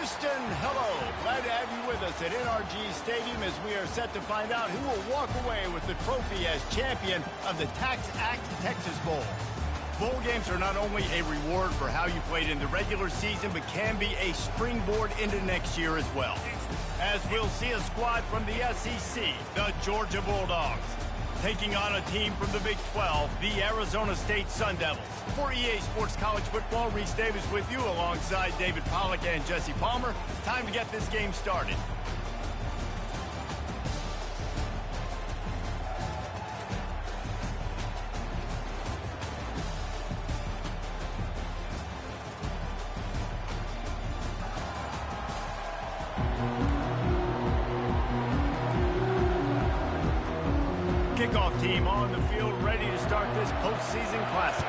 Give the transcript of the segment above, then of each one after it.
Houston, hello. Glad to have you with us at NRG Stadium as we are set to find out who will walk away with the trophy as champion of the Tax Act Texas Bowl. Bowl games are not only a reward for how you played in the regular season, but can be a springboard into next year as well. As we'll see a squad from the SEC, the Georgia Bulldogs, taking on a team from the Big 12, the Arizona State Sun Devils. For EA Sports College Football, Reese Davis with you alongside David Pollack and Jesse Palmer. Time to get this game started. Kickoff team on the field, ready to start this postseason classic.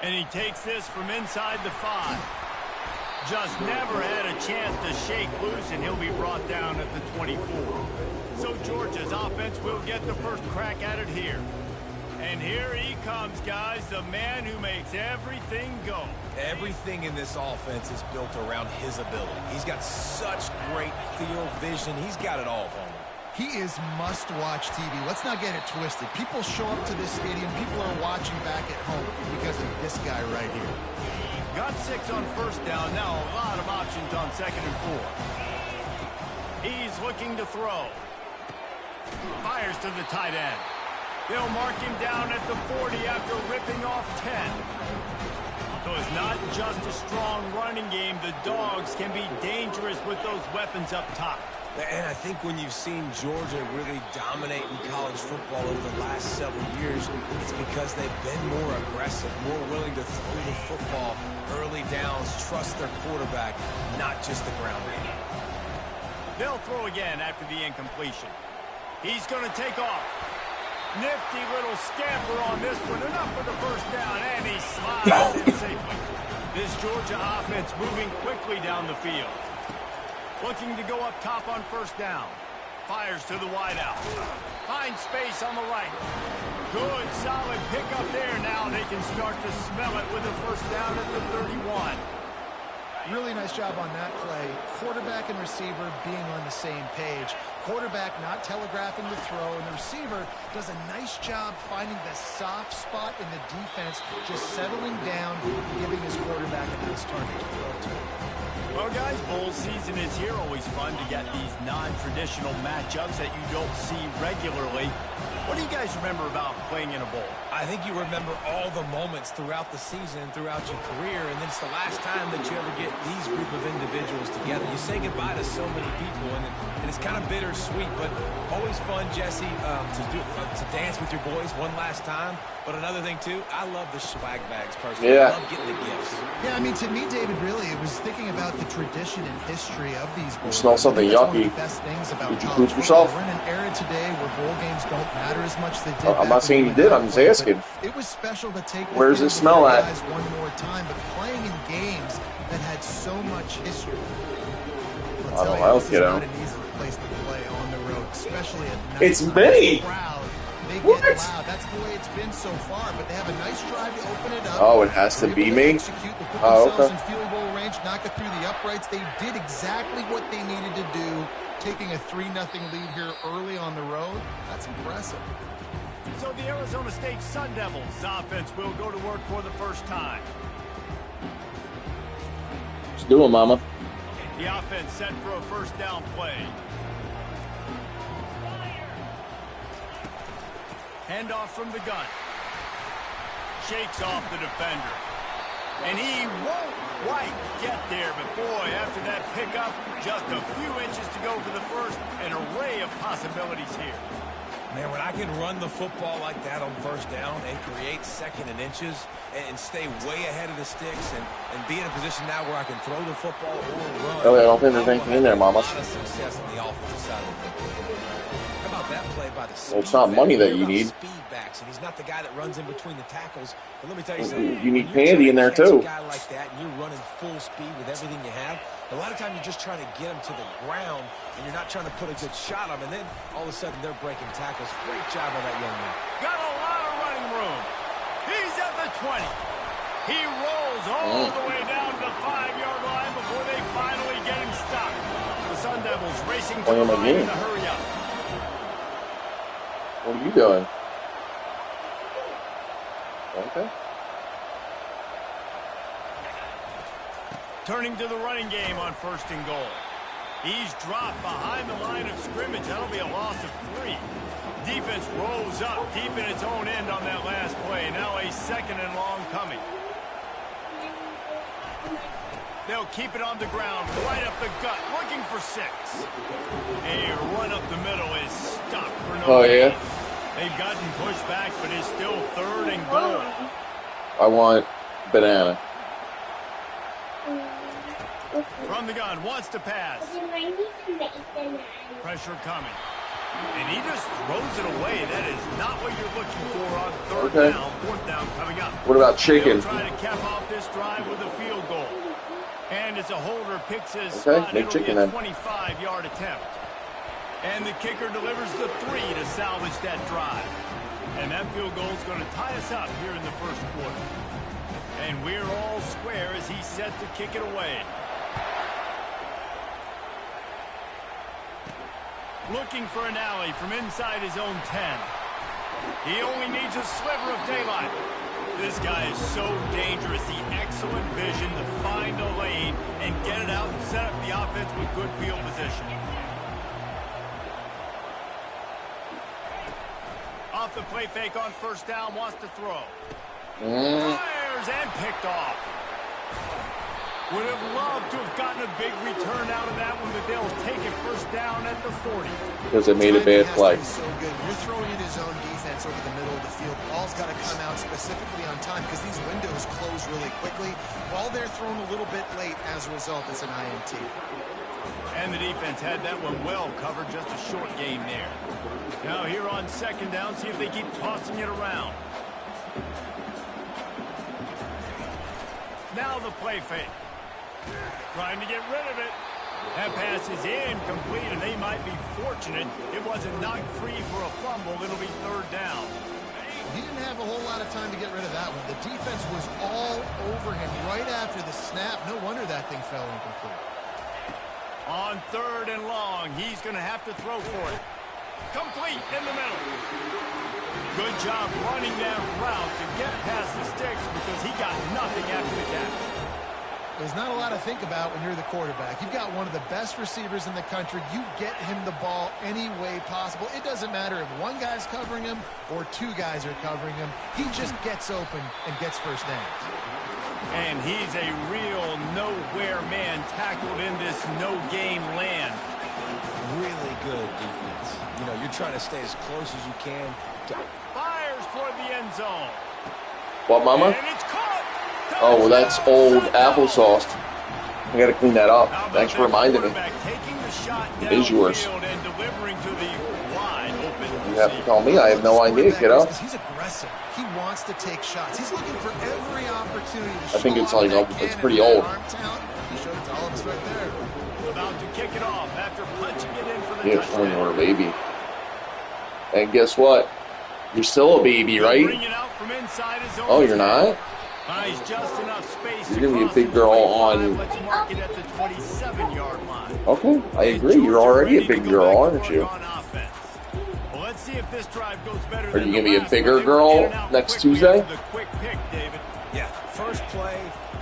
And he takes this from inside the 5. Just never had a chance to shake loose, and he'll be brought down at the 24. So Georgia's offense will get the first crack at it here. And here he comes, guys, the man who makes everything go. Everything in this offense is built around his ability. He's got such great field vision. He's got it all, Homer. He is must-watch TV. Let's not get it twisted. People show up to this stadium. People are watching back at home because of this guy right here. Got 6 on first down. Now a lot of options on 2nd and 4. He's looking to throw. Fires to the tight end. They'll mark him down at the 40 after ripping off 10. So it's not just a strong running game. The Dogs can be dangerous with those weapons up top. And I think when you've seen Georgia really dominate in college football over the last several years, it's because they've been more aggressive, more willing to throw the football early downs, trust their quarterback, not just the ground game. They'll throw again after the incompletion. He's going to take off. Nifty little scamper on this one. Enough for the first down, and he slides in safely. This Georgia offense moving quickly down the field. Looking to go up top on first down. Fires to the wideout. Finds space on the right. Good, solid pickup there. Now they can start to smell it with a first down at the 31. Really nice job on that play. Quarterback and receiver being on the same page. Quarterback not telegraphing the throw, and the receiver does a nice job finding the soft spot in the defense, just settling down, giving his quarterback a nice target to throw to. Well, guys, bowl season is here. Always fun to get these non-traditional matchups that you don't see regularly. What do you guys remember about playing in a bowl? I think you remember all the moments throughout the season, throughout your career, and then it's the last time that you ever get these group of individuals together. You say goodbye to so many people, and it's kind of bittersweet, but always fun, Jesse, to dance with your boys one last time. But another thing, too, I love the swag bags, personally. Yeah. I love getting the gifts. Yeah, I mean, to me, David, really, it was thinking about the tradition and history of these bowls. You smell something That's yucky. one of the best things about Did you college poop yourself? football. We're in an era today where bowl games don't matter as much as they did. I'm not saying you did. I'm just asking. It was special to take the Where's field it smell with at? guys one more time, but playing in games that had so much history. I don't know, this is kiddo. not an easy place to play on the road, especially at night. It's me. Crowd, they What? get loud. That's the way it's been so far, but they have a nice drive to open it up. Oh, it has to They're be able me? execute, they put Oh, themselves okay. in field goal range, knock it through the uprights. They did exactly what they needed to do, taking a 3-0 lead here early on the road. That's impressive. So the Arizona State Sun Devils offense will go to work for the first time. Just do it, mama. The offense set for a first down play. Handoff from the gun. Shakes off the defender. And he won't quite get there, but boy, after that pickup, just a few inches to go for the first. An array of possibilities here. Man, when I can run the football like that on first down and create 2nd and inches and stay way ahead of the sticks and be in a position now where I can throw the football or run. Oh, I don't think there's anything in there, mama. A lot of success on the offensive side of the football. How about that play by the speed Well, it's not back? money that What you about need. Speed backs, and he's not the guy that runs in between the tackles. But let me tell you something. You need When you're Pandy in there, trying to too. catch a guy like that, and you're running full speed with everything you have, a lot of times you're just trying to get him to the ground, and you're not trying to put a good shot on him, and then all of a sudden they're breaking tackles. Great job by that young man. Got a lot of running room. He's at the 20. He rolls all the way down to the 5-yard line before they finally get him stopped. The Sun Devils racing to the line in a hurry up. What are you doing? Okay. Turning to the running game on 1st and goal. He's dropped behind the line of scrimmage. That'll be a loss of 3. Defense rolls up deep in its own end on that last play. Now a 2nd and long coming. They'll keep it on the ground, right up the gut, looking for 6. A run up the middle is stopped for no gain. They've gotten pushed back, but it's still 3rd and goal. I want banana. From the gun, wants to pass. Pressure coming. And he just throws it away. That is not what you're looking for on 3rd down, 4th down coming up. What about chicken? They'll try to cap off this drive with a field goal. And as a holder picks his spot, it'll be a 25-yard attempt. And the kicker delivers the 3 to salvage that drive. And that field goal is going to tie us up here in the 1st quarter. And we're all square as he's set to kick it away. Looking for an alley from inside his own 10. He only needs a sliver of daylight. This guy is so dangerous. The excellent vision to find a lane and get it out and set up the offense with good field position. Off the play fake on 1st down, wants to throw. Fires and picked off. Would have loved to have gotten a big return out of that one, but they'll take it 1st down at the 40. Because they made a bad play. So good. You're throwing in his own defense over the middle of the field. Ball's got to come out specifically on time because these windows close really quickly. Ball they're thrown a little bit late. As a result, it's an INT. And the defense had that one well covered. Just a short gain there. Now here on 2nd down, see if they keep tossing it around. Now the play fake. Trying to get rid of it. That pass is incomplete, and they might be fortunate it wasn't knocked free for a fumble. It'll be 3rd down. He didn't have a whole lot of time to get rid of that one. The defense was all over him right after the snap. No wonder that thing fell incomplete. On 3rd and long, he's going to have to throw for it. Complete in the middle. Good job running that route to get past the sticks because he got nothing after the catch. There's not a lot to think about when you're the quarterback. You've got one of the best receivers in the country. You get him the ball any way possible. It doesn't matter if one guy's covering him or 2 guys are covering him. He just gets open and gets 1st down. And he's a real nowhere man tackled in this no-game land. Really good defense. You know, you're trying to stay as close as you can. Fires toward the end zone. What, Mama? And it's caught. Oh, well, that's old applesauce. I got to clean that up. Thanks for reminding me. It is yours. You have to tell me. I have no idea, kiddo. He's aggressive. He wants to take shots. He's looking for every opportunity to I think it's like it's pretty old. He showed it to all of us right there. About to kick it off after punching it in for the Yeah, touchdown. you're a baby. And guess what? You're still a baby, right? Oh, you're not? He's just enough space. You're gonna be a big girl on. Let's mark it at the 27-yard line. Okay, I agree. You're already a big girl, aren't you? Well, let's see if this drive goes better. Are you gonna be a bigger girl next Tuesday? The quick pick, David. Yeah, first play,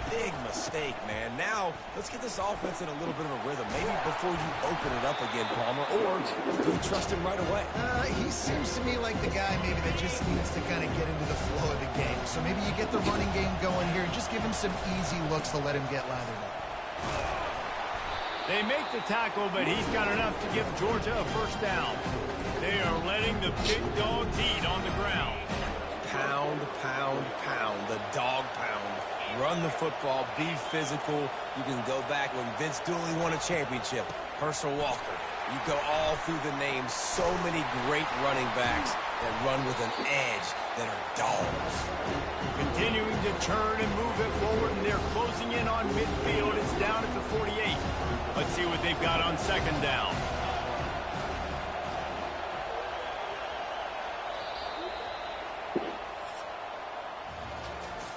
big mistake, man. Now, let's get this offense in a little bit of a rhythm. Maybe before you open it up again, Palmer, or do you trust him right away? He seems to me like the guy maybe that just needs to kind of get into the flow of the game. So maybe you get the running game going here and just give him some easy looks to let him get lathered up. They make the tackle, but he's got enough to give Georgia a 1st down. They are letting the big dogs eat on the ground. Pound, pound, pound, the dog pound. Run the football, be physical. You can go back when Vince Dooley won a championship. Herschel Walker. You go all through the names. So many great running backs that run with an edge that are dogs. Continuing to turn and move it forward, and they're closing in on midfield. It's down at the 48. Let's see what they've got on 2nd down.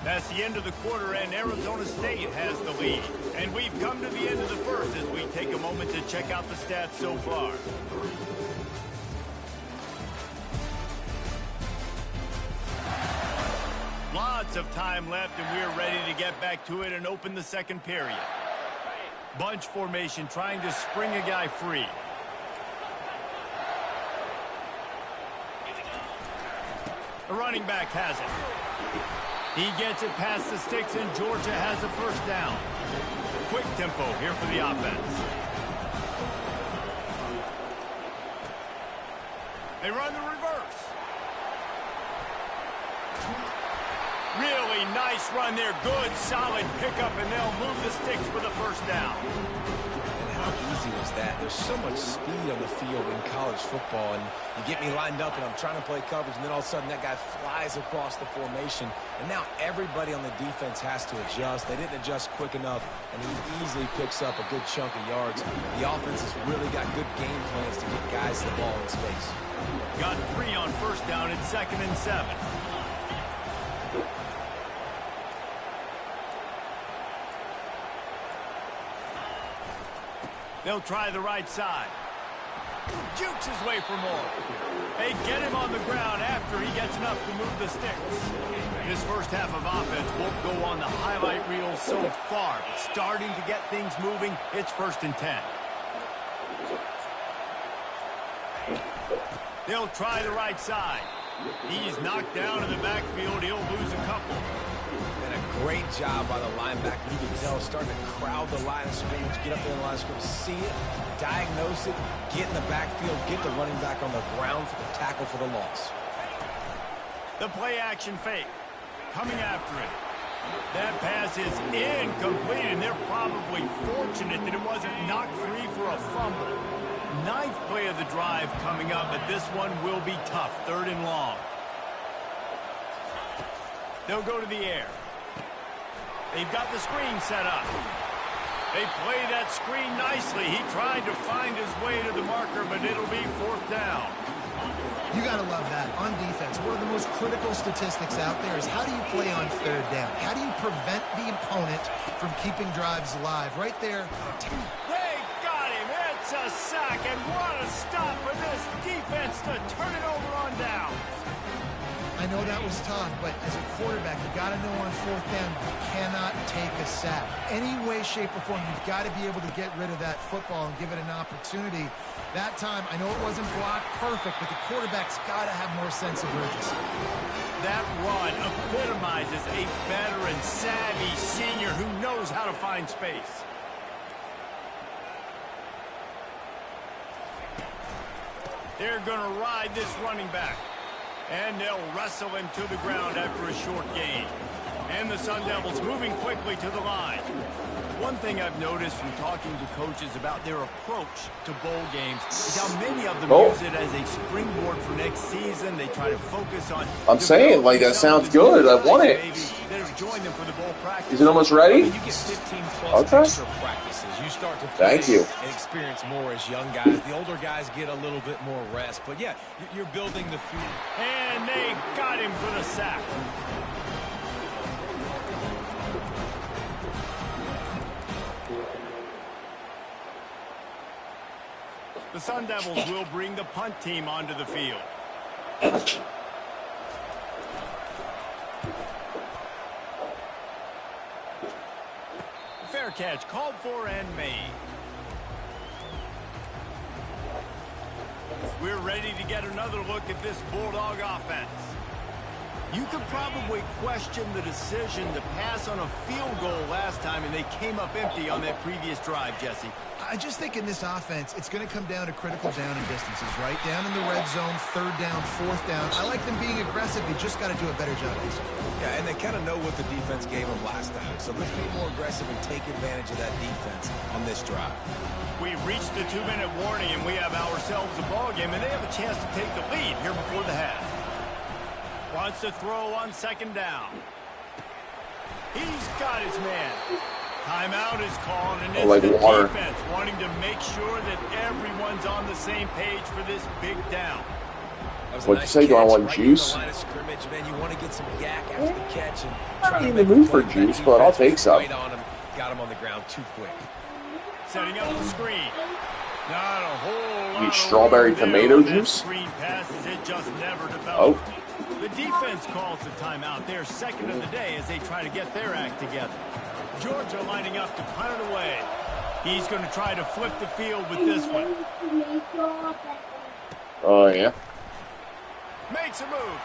That past the end of the quarter, and Arizona State has the lead. And we've come to the end of the first as we take a moment to check out the stats so far. Lots of time left, and we're ready to get back to it and open the second period. Bunch formation trying to spring a guy free. The running back has it. He gets it past the sticks, and Georgia has a first down. Quick tempo here for the offense. They run the reverse. Really nice run there. Good, solid pickup, and they'll move the sticks for the first down. And how easy was that? There's so much speed on the field in college football, and you get me lined up, and I'm trying to play coverage, and then all of a sudden that guy flies across the formation, and now everybody on the defense has to adjust. They didn't adjust quick enough, and he easily picks up a good chunk of yards. The offense has really got good game plans to get guys the ball in space. Got 3 on first down and 2nd and 7. They'll try the right side. Jukes his way for more. They get him on the ground after he gets enough to move the sticks. This first half of offense won't go on the highlight reel so far, but starting to get things moving. It's 1st and 10. They'll try the right side. He's knocked down in the backfield. He'll lose a couple. And a great job by the linebacker. You can tell, starting to crowd the line of scrimmage, get up there in the line of scrimmage, see it, diagnose it, get in the backfield, get the running back on the ground for the tackle for the loss. The play action fake. Coming after it. That pass is incomplete, and they're probably fortunate that it wasn't knocked free for a fumble. 9th play of the drive coming up, but this one will be tough. 3rd and long. They'll go to the air. They've got the screen set up. They play that screen nicely. He tried to find his way to the marker, but it'll be 4th down. You got to love that. On defense, one of the most critical statistics out there is how do you play on 3rd down? How do you prevent the opponent from keeping drives alive? Right there. They got him. It's a sack, and what a stop for this defense to turn it over on down. I know that was tough, but as a quarterback, you got to know on 4th down, you cannot take a sack. Any way, shape, or form, you've got to be able to get rid of that football and give it an opportunity. That time, I know it wasn't blocked perfect, but the quarterback's got to have more sense of urgency. That run epitomizes a veteran, savvy senior who knows how to find space. They're going to ride this running back. And they'll wrestle him to the ground after a short gain. And the Sun Devils moving quickly to the line. One thing I've noticed from talking to coaches about their approach to bowl games is how many of them use it as a springboard for next season. They try to focus on... I'm saying, like, that sounds good. I want it. Join them for the bowl practice. Is it almost ready? You get 15 plus extra practices. You start to play and experience more as young guys. The older guys get a little bit more rest. But, yeah, you're building the field. And they got him for the sack. The Sun Devils will bring the punt team onto the field. Fair catch called for and made. We're ready to get another look at this Bulldog offense. You could probably question the decision to pass on a field goal last time, and they came up empty on that previous drive, Jesse. I just think in this offense, it's going to come down to critical down and distances, right? Down in the red zone, 3rd down, 4th down. I like them being aggressive. They just got to do a better job. Yeah, and they kind of know what the defense gave them last time. So let's be more aggressive and take advantage of that defense on this drive. We've reached the 2-minute warning, and we have ourselves a ball game, and they have a chance to take the lead here before the half. Wants to throw on 2nd down. He's got his man. Timeout is called, and it's the defense wanting to make sure that everyone's on the same page for this big down. What'd you say? Do I want juice? Man, you want to get some yak after the catch and I'm not in the mood for juice, but I'll take some. Right on him. Got him on the ground too quick. Setting up the screen. Not a whole lot. Strawberry tomato juice? Screen passes, it just never developed. Oh. The defense calls the timeout. They're second of the day as they try to get their act together. Georgia lining up to punt it away. He's going to try to flip the field with this one. Oh, yeah. Makes a move.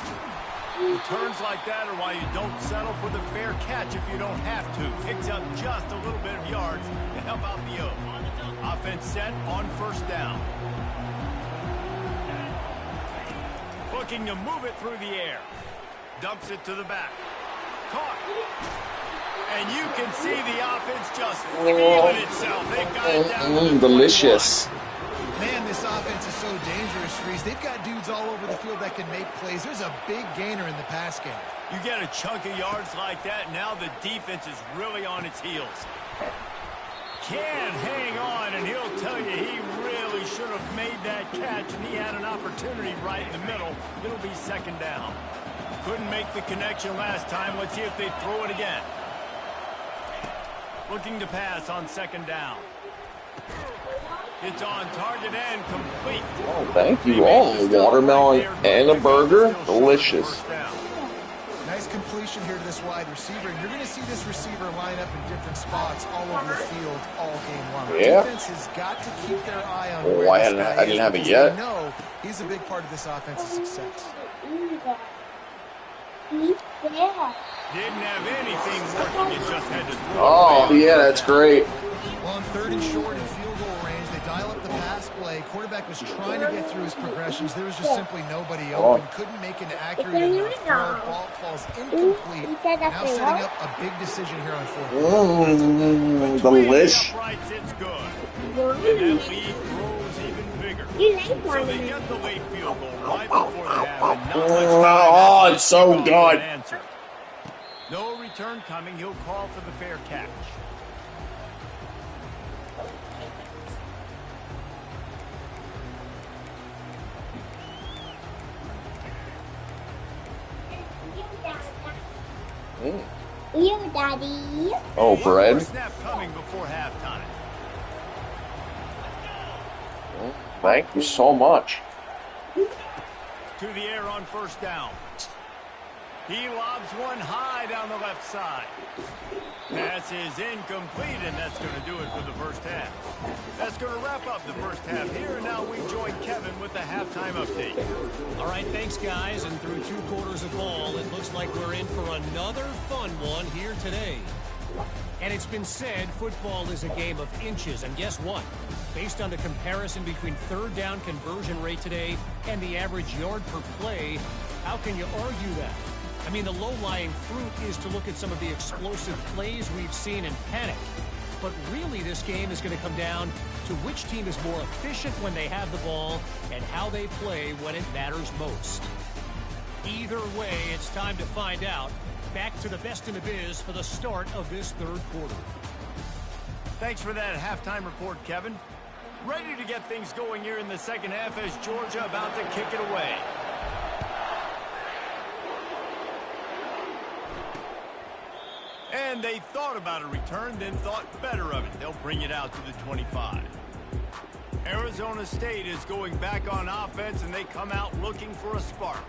Returns like that are why you don't settle for the fair catch if you don't have to. Picks up just a little bit of yards to help out the O. Offense set on first down. Looking to move it through the air. Dumps it to the back. Caught. And you can see the offense just feeling itself. They've got it down. Delicious. Man, this offense is so dangerous, Reese. They've got dudes all over the field that can make plays. There's a big gainer in the pass game. You get a chunk of yards like that, now the defense is really on its heels. Can't hang on, and he'll tell you he really should have made that catch, and he had an opportunity right in the middle. It'll be second down. Couldn't make the connection last time. Let's see if they throw it again. Looking to pass on second down. It's on target and complete. Oh, thank you. Oh, watermelon and a burger. Delicious. Nice completion here to this wide receiver. And you're going to see this receiver line up in different spots all over the field all game long. Yeah. Defense has got to keep their eye on Oh, where I this guy didn't have it is, yet. because they know he's a big part of this offense's success. Didn't have anything working. It just had to throw. Oh, yeah, that's great. Well, on third and short in field goal range, they dial up the pass play. Quarterback was trying to get through his progressions. There was just simply nobody open. Couldn't make an accurate enough throw. Ball falls incomplete. Now setting up a big decision here on fourth. Delish. It's good. And that lead grows even bigger. So they get the late field goal right before the half. And not much time. Oh, it's so good. No return coming. He'll call for the fair catch. You, Daddy. Oh, bread. Snap coming before halftime. Thank you so much. To the air on first down. He lobs one high down the left side. Pass is incomplete, and that's going to do it for the first half. That's going to wrap up the first half here, and now we join Kevin with the halftime update. All right, thanks, guys. And through 2 quarters of ball, it looks like we're in for another fun one here today. And it's been said football is a game of inches. And guess what? Based on the comparison between third down conversion rate today and the average yard per play, how can you argue that? I mean, the low-lying fruit is to look at some of the explosive plays we've seen in panic. But really, this game is going to come down to which team is more efficient when they have the ball and how they play when it matters most. Either way, it's time to find out. Back to the best in the biz for the start of this third quarter. Thanks for that halftime report, Kevin. Ready to get things going here in the second half as Georgia about to kick it away. And they thought about a return, then thought better of it. They'll bring it out to the 25. Arizona State is going back on offense, and they come out looking for a spark.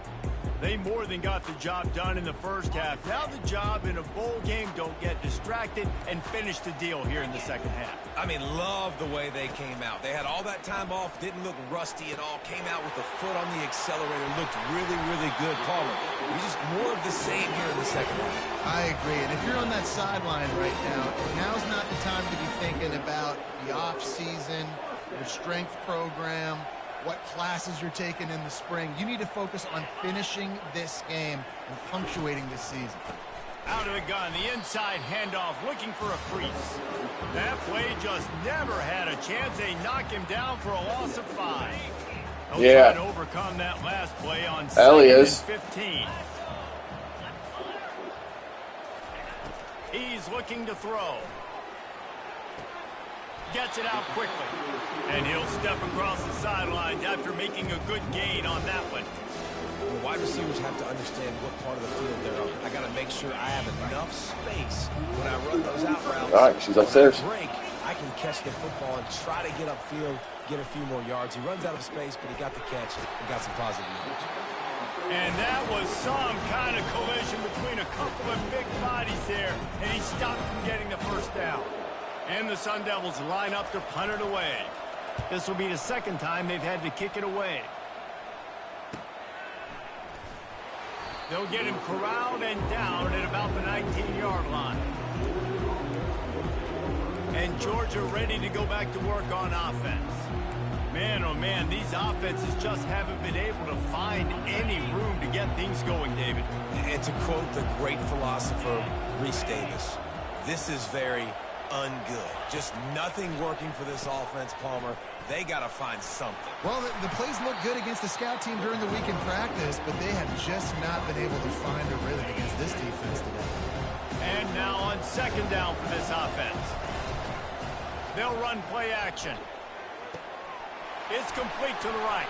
They more than got the job done in the first half. Now the job in a bowl game, don't get distracted and finish the deal here in the second half. I mean, love the way they came out. They had all that time off, didn't look rusty at all, came out with the foot on the accelerator, looked really, really good. Palmer, it's just more of the same here in the second half. I agree. And if you're on that sideline right now, now's not the time to be thinking about the off-season, your strength program, what classes you're taking in the spring. You need to focus on finishing this game and punctuating this season. Out of the gun, the inside handoff, looking for a crease. That play just never had a chance. They knock him down for a loss of 5. They'll try to overcome that last play on 2nd and 15. He's looking to throw. Gets it out quickly. And he'll step across the sidelines after making a good gain on that one. The wide receivers have to understand what part of the field they're on. I got to make sure I have enough space when I run those out routes. All right, she's upstairs. Break, I can catch the football and try to get upfield, get a few more yards. He runs out of space, but he got the catch and got some positive yards. And that was some kind of collision between a couple of big bodies there, and he stopped from getting the first down. And the Sun Devils line up to punt it away. This will be the second time they've had to kick it away. They'll get him corralled and down at about the 19-yard line. And Georgia ready to go back to work on offense. Man, oh man, these offenses just haven't been able to find any room to get things going, David. And to quote the great philosopher, Reese Davis, this is very ungood. Just nothing working for this offense, Palmer. They got to find something. Well, the plays look good against the scout team during the week in practice, but they have just not been able to find a rhythm against this defense today. And now on second down for this offense. They'll run play action. It's complete to the right.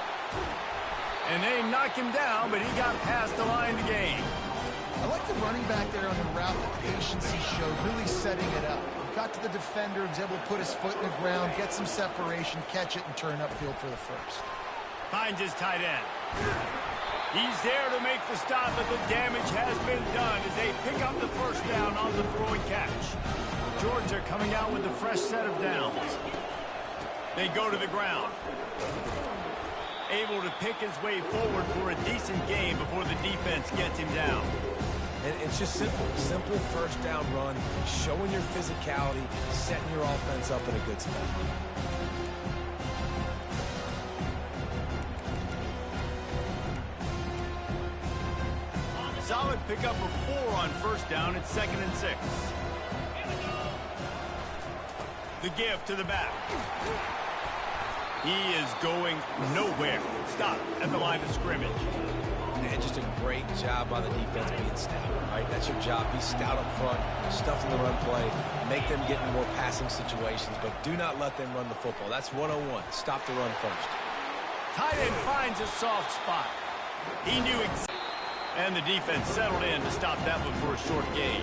And they knock him down, but he got past the line to gain. I like the running back there on the route, the patience he showed, really setting it up. Got to the defender, was able to put his foot in the ground, get some separation, catch it, and turn upfield for the first. Finds his tight end. He's there to make the stop, but the damage has been done as they pick up the first down on the throwing catch. Georgia coming out with a fresh set of downs. They go to the ground. Able to pick his way forward for a decent game before the defense gets him down. And it's just simple first down run, showing your physicality, setting your offense up in a good spot. Solid pickup of 4 on first down. It's 2nd and 6. The give to the back. He is going nowhere. Stop at the line of scrimmage. And just a great job by the defense being stout, right? That's your job. Be stout up front, stuff in the run play, make them get in more passing situations, but do not let them run the football. That's 101. Stop the run first. Tight end finds a soft spot. He knew and the defense settled in to stop that one for a short gain.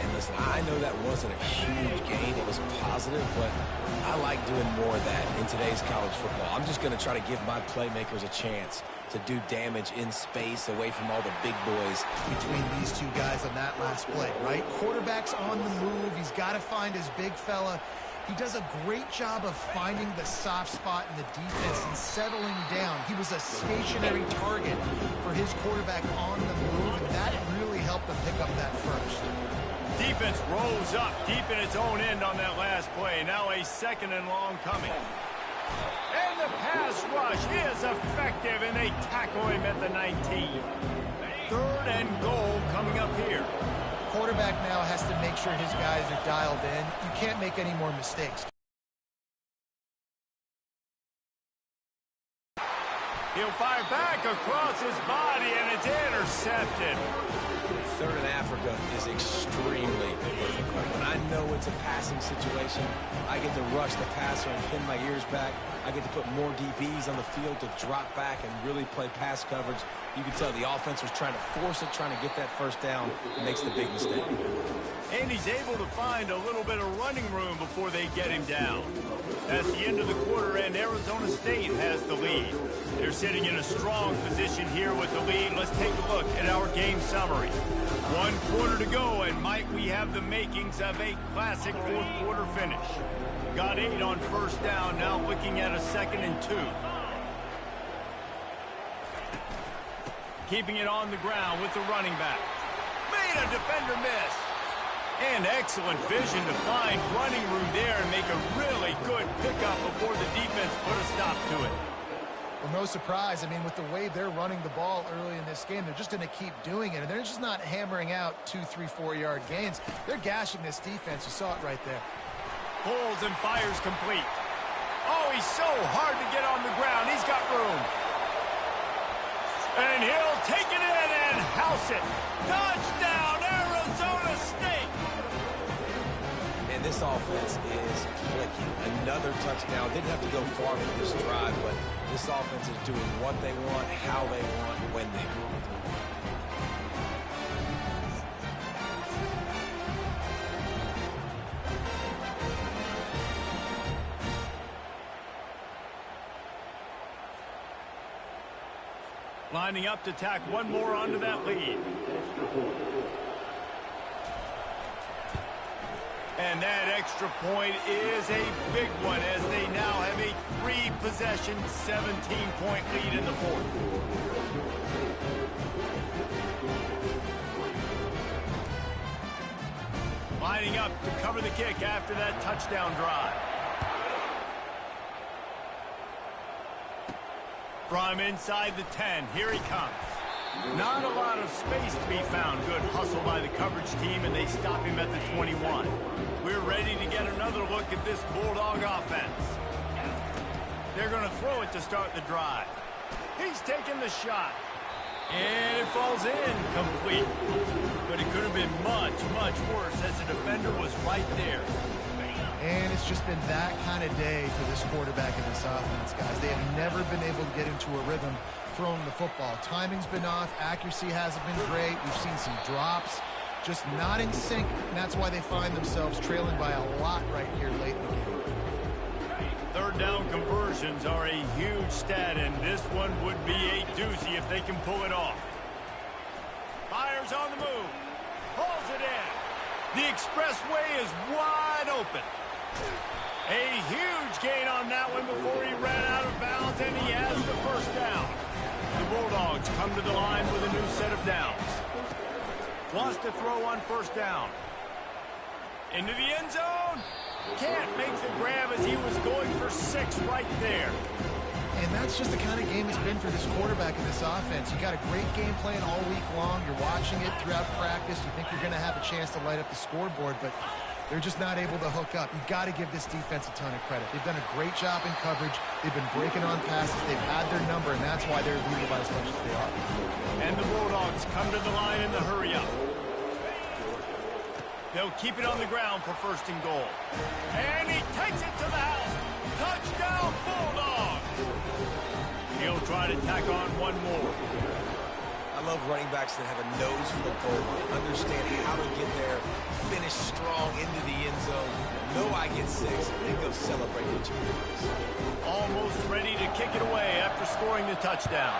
And listen, I know that wasn't a huge gain. It was positive, but I like doing more of that in today's college football. I'm just going to try to give my playmakers a chance to do damage in space away from all the big boys. Between these two guys on that last play, right? Quarterback's on the move. He's got to find his big fella. He does a great job of finding the soft spot in the defense and settling down. He was a stationary target for his quarterback on the move, and that really helped him pick up that first. Defense rolls up deep in its own end on that last play. Now a 2nd and long coming. And the pass rush is effective, and they tackle him at the 19. 3rd and goal coming up here. Quarterback now has to make sure his guys are dialed in. You can't make any more mistakes. He'll fire back across his body, and it's intercepted. 3rd and Africa is extremely difficult. When I know it's a passing situation, I get to rush the passer and pin my ears back. I get to put more DBs on the field to drop back and really play pass coverage. You can tell the offense was trying to force it, trying to get that first down, and makes the big mistake. And he's able to find a little bit of running room before they get him down. At the end of the quarter, and Arizona State has the lead. They're sitting in a strong position here with the lead. Let's take a look at our game summary. 1 quarter to go, and might we have the makings of a classic 4th quarter finish. Got 8 on first down, now looking at a 2nd and 2. Keeping it on the ground with the running back. Made a defender miss. And excellent vision to find running room there and make a really good pickup before the defense put a stop to it. Well, no surprise. I mean, with the way they're running the ball early in this game, they're just going to keep doing it. And they're just not hammering out 2, 3, 4-yard gains. They're gashing this defense. You saw it right there. Pulls and fires complete. Oh, he's so hard to get on the ground. He's got room. And he'll take it in and house it. Touchdown, Arizona State. And this offense is clicking. Another touchdown. Didn't have to go far for this drive, but this offense is doing what they want, how they want, when they want. Lining up to tack one more onto that lead. And that extra point is a big one as they now have a 3-possession, 17-point lead in the fourth. Lining up to cover the kick after that touchdown drive. From inside the 10, here he comes. Not a lot of space to be found. Good hustle by the coverage team, and they stop him at the 21. We're ready to get another look at this Bulldog offense. They're going to throw it to start the drive. He's taking the shot. And it falls in complete. But it could have been much, much worse as the defender was right there. And it's just been that kind of day for this quarterback in this offense, guys. They have never been able to get into a rhythm throwing the football. Timing's been off. Accuracy hasn't been great. We've seen some drops. Just not in sync, and that's why they find themselves trailing by a lot right here late in the game. Third down conversions are a huge stat, and this one would be a doozy if they can pull it off. Fires on the move. Pulls it in. The expressway is wide open. A huge gain on that one before he ran out of bounds, and he has the first down. The Bulldogs come to the line with a new set of downs. Wants to throw on first down. Into the end zone. Can't make the grab as he was going for 6 right there. And that's just the kind of game it's been for this quarterback in this offense. You got a great game plan all week long. You're watching it throughout practice. You think you're going to have a chance to light up the scoreboard, but they're just not able to hook up. You've got to give this defense a ton of credit. They've done a great job in coverage. They've been breaking on passes. They've had their number, and that's why they're leading by as much as they are. And the Bulldogs come to the line in the hurry-up. They'll keep it on the ground for first and goal. And he takes it to the house. Touchdown, Bulldogs! He'll try to tack on one more. I love running backs that have a nose for the goal line, understand how to get there, finish strong into the end zone, know I get 6, and go celebrate with you. Almost ready to kick it away after scoring the touchdown.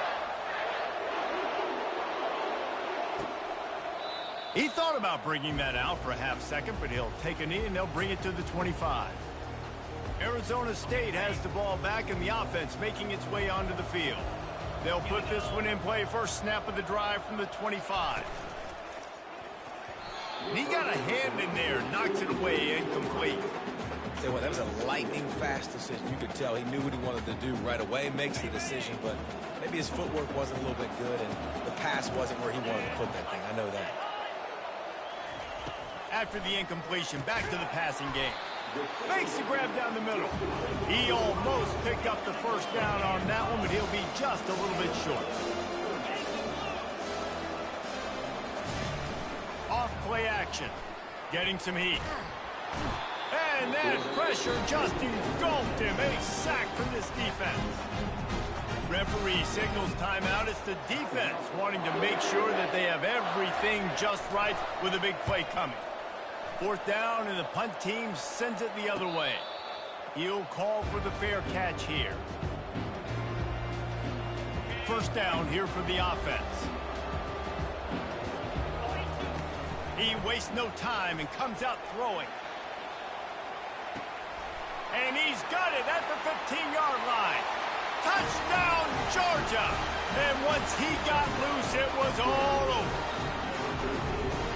He thought about bringing that out for a half second, but he'll take a knee and they'll bring it to the 25. Arizona State has the ball back and the offense making its way onto the field. They'll put this one in play first snap of the drive from the 25. He got a hand in there, knocks it away, incomplete. Say what, that was a lightning fast decision. You could tell he knew what he wanted to do right away, makes the decision, but maybe his footwork wasn't a little bit good and the pass wasn't where he wanted to put that thing. I know that. After the incompletion, back to the passing game. Makes the grab down the middle. He almost picked up the first down on that one, but he'll be just a little bit short. Off play action. Getting some heat. And that pressure just engulfed him. A sack from this defense. Referee signals timeout. It's the defense wanting to make sure that they have everything just right with a big play coming. Fourth down, and the punt team sends it the other way. He'll call for the fair catch here. First down here for the offense. He wastes no time and comes out throwing. And he's got it at the 15-yard line. Touchdown, Georgia! And once he got loose, it was all over.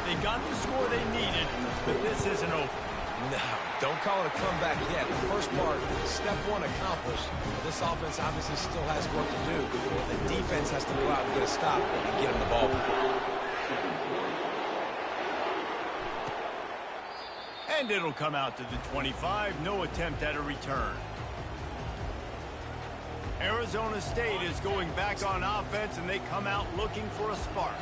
They got the score they needed, but this isn't over. No, don't call it a comeback yet. The first part, step 1 accomplished. This offense obviously still has work to do. The defense has to go out and get a stop and get him the ball back. And it'll come out to the 25. No attempt at a return. Arizona State is going back on offense, and they come out looking for a spark.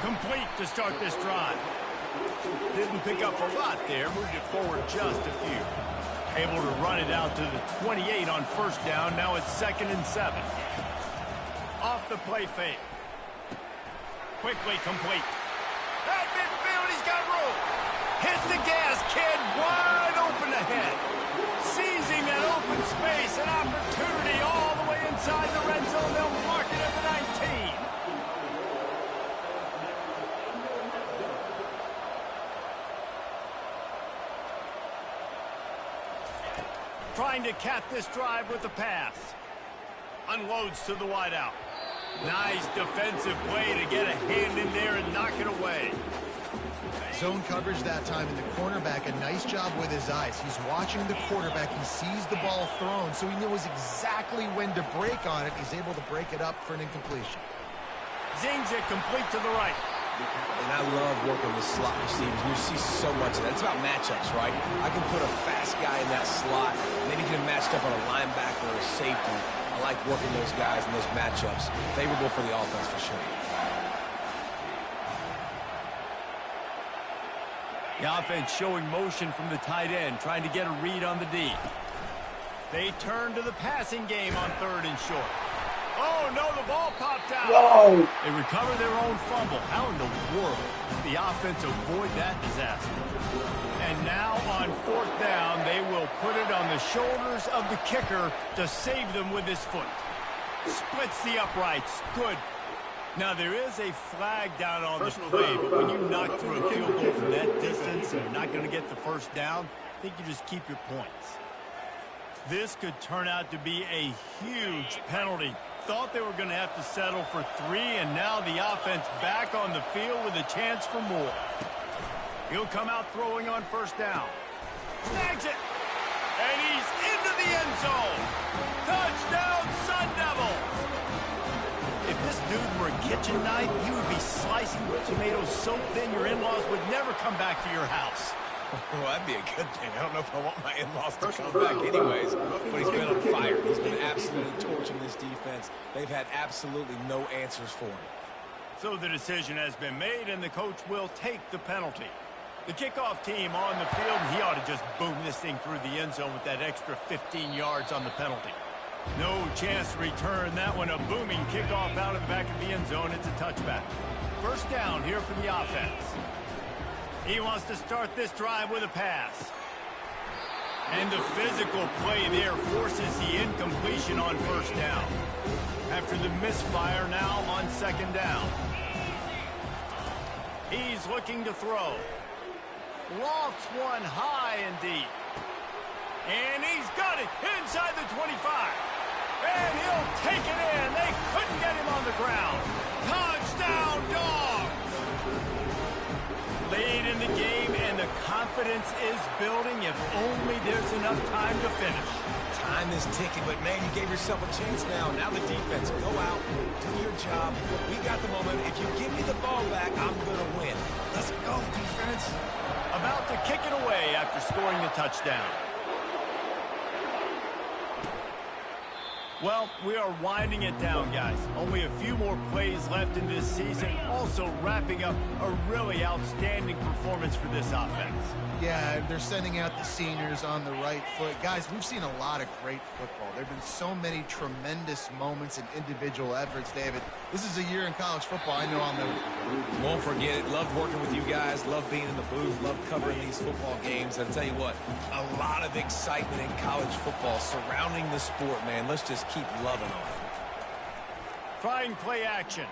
Complete to start this drive. Didn't pick up a lot there. Moved it forward just a few. Able to run it out to the 28 on first down. Now it's 2nd and 7. Off the play fake. Quickly complete. At midfield, he's got room. Hit the gas, kid. Wide open ahead. Seizing that open space. An opportunity all the way inside the red zone. They'll mark it at the 19. Trying to cap this drive with a pass. Unloads to the wideout. Nice defensive play to get a hand in there and knock it away. Zone coverage that time, and the cornerback, a nice job with his eyes. He's watching the quarterback. He sees the ball thrown, so he knows exactly when to break on it. He's able to break it up for an incompletion. Zings it complete to the right. And I love working with slot receivers. You see so much of that. It's about matchups, right? I can put a fast guy in that slot, and then he can matched up on a linebacker or a safety. I like working those guys in those matchups. Favorable for the offense for sure. The offense showing motion from the tight end, trying to get a read on the D. They turn to the passing game on 3rd and short. Oh, no, the ball popped out. No. They recover their own fumble. How in the world did the offense avoid that disaster? And now on 4th down, they will put it on the shoulders of the kicker to save them with his foot. Splits the uprights. Good. Now, there is a flag down on the play, but when you knock through a field goal from that distance and you're not going to get the first down, I think you just keep your points. This could turn out to be a huge penalty. Thought they were going to have to settle for 3, and now the offense back on the field with a chance for more. He'll come out throwing on 1st down. Snags it. And he's into the end zone. Touchdown, Sun Devils. If this dude were a kitchen knife, he would be slicing tomatoes so thin your in-laws would never come back to your house. Well, that'd be a good thing. I don't know if I want my in-laws to come back anyways, but he's been on fire. He's been absolutely torching this defense. They've had absolutely no answers for him. So the decision has been made, and the coach will take the penalty. The kickoff team on the field, and he ought to just boom this thing through the end zone with that extra 15 yards on the penalty. No chance to return that one. A booming kickoff out of the back of the end zone. It's a touchback. 1st down here for the offense. He wants to start this drive with a pass. And the physical play there forces the incompletion on 1st down. After the misfire, now on 2nd down. He's looking to throw. Lofts one high and deep. And he's got it inside the 25. And he'll take it in. They couldn't get him on the ground. Touchdown, Dogs! Late in the game, and the confidence is building if only there's enough time to finish. Time is ticking, but, man, you gave yourself a chance now. Now the defense, go out, do your job. We got the moment. If you give me the ball back, I'm going to win. Let's go, defense. About to kick it away after scoring the touchdown. Well, we are winding it down, guys. Only a few more plays left in this season. Also wrapping up a really outstanding performance for this offense. Yeah, they're sending out the seniors on the right foot. Guys, we've seen a lot of great football. There have been so many tremendous moments and individual efforts, David. This is a year in college football. I know I'll never forget. Won't forget it. Loved working with you guys. Loved being in the booth. Loved covering these football games. I'll tell you what, a lot of excitement in college football surrounding the sport, man. Let's just keep loving on it. Trying play action.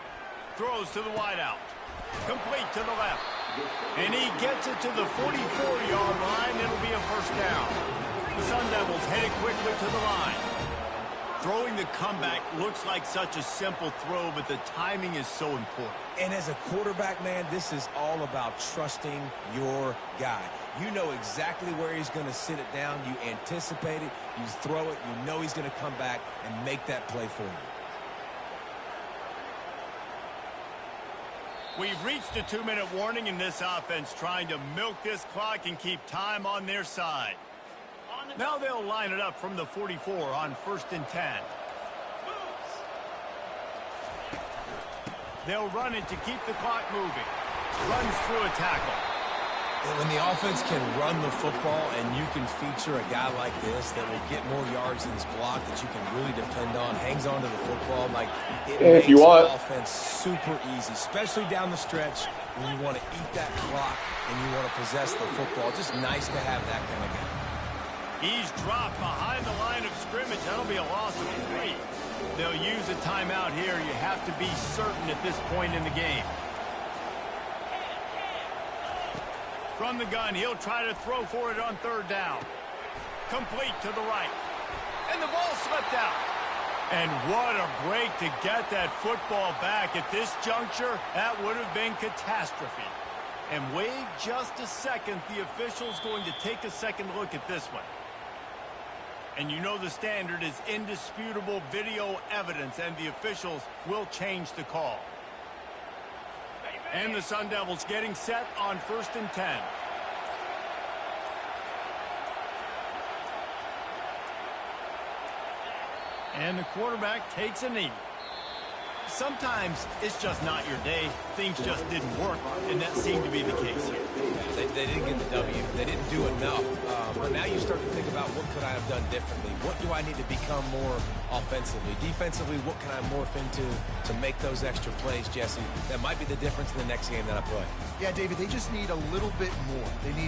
Throws to the wideout. Complete to the left. And he gets it to the 44-yard line. It'll be a 1st down. The Sun Devils headed quickly to the line. Throwing the comeback looks like such a simple throw, but the timing is so important. And as a quarterback, man, this is all about trusting your guy. You know exactly where he's going to sit it down. You anticipate it. You throw it. You know he's going to come back and make that play for you. We've reached a 2-minute warning in this offense, trying to milk this clock and keep time on their side. Now they'll line it up from the 44 on 1st and 10. They'll run it to keep the clock moving. Runs through a tackle. When the offense can run the football and you can feature a guy like this that will get more yards than his block that you can really depend on, hangs on to the football, like it makes the offense super easy, especially down the stretch when you want to eat that clock and you want to possess the football. Just nice to have that kind of guy. He's dropped behind the line of scrimmage. That'll be a loss of 3. They'll use a timeout here. You have to be certain at this point in the game. From the gun, he'll try to throw for it on 3rd down. Complete to the right. And the ball slipped out. And what a break to get that football back. At this juncture, that would have been catastrophe. And wait just a second. The official's going to take a second look at this one. And you know the standard is indisputable video evidence, and the officials will change the call. And the Sun Devils getting set on 1st and 10. And the quarterback takes a knee. Sometimes it's just not your day. Things just didn't work, and that seemed to be the case here. They didn't get the W. They didn't do enough. But now you start to think about what could I have done differently? What do I need to become more offensively? Defensively, what can I morph into to make those extra plays, Jesse? That might be the difference in the next game that I play. Yeah, David, they just need a little bit more. They need